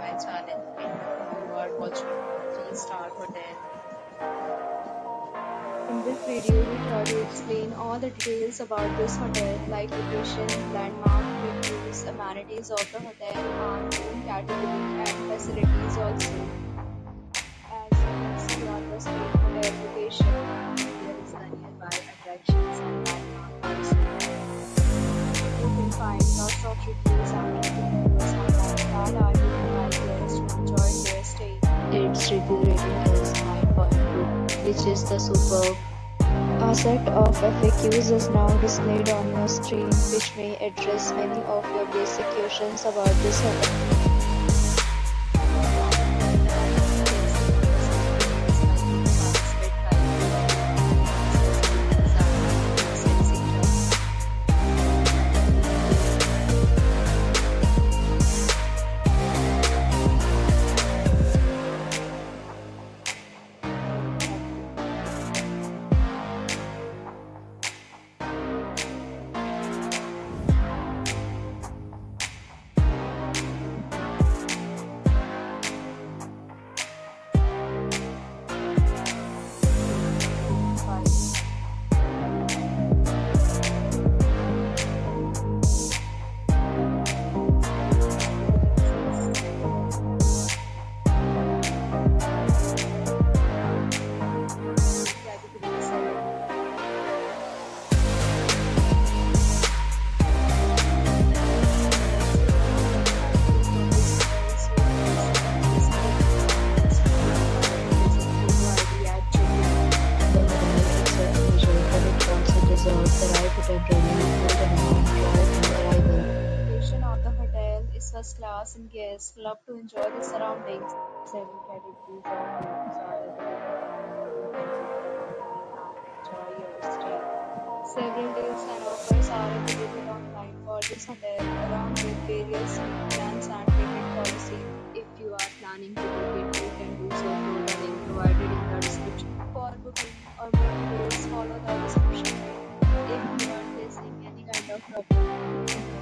my channel. And you are watching 3-star hotel. In this video, we try to explain all the details about this hotel, like location, landmark, reviews, amenities of the hotel, and room category and facilities also. As you can see on the screen, hotel location. Here is the nearby attractions and landmark also. You can find lots of reviews and reviews online that are given by guests who enjoyed their stay. Its review rating is 9.2, which is the superb. A set of FAQs is now displayed on your screen, which may address many of your basic questions about this hotel. Location of the hotel is first class and guests love to enjoy the surroundings. Several categories of rooms are available. You can enjoy your stay. Several deals and offers are available online for this hotel, along with various plans and payment policy. If you are planning to book it, you can do so through the link provided in the description. For booking or more details, follow the description. If you are facing any kind of problem,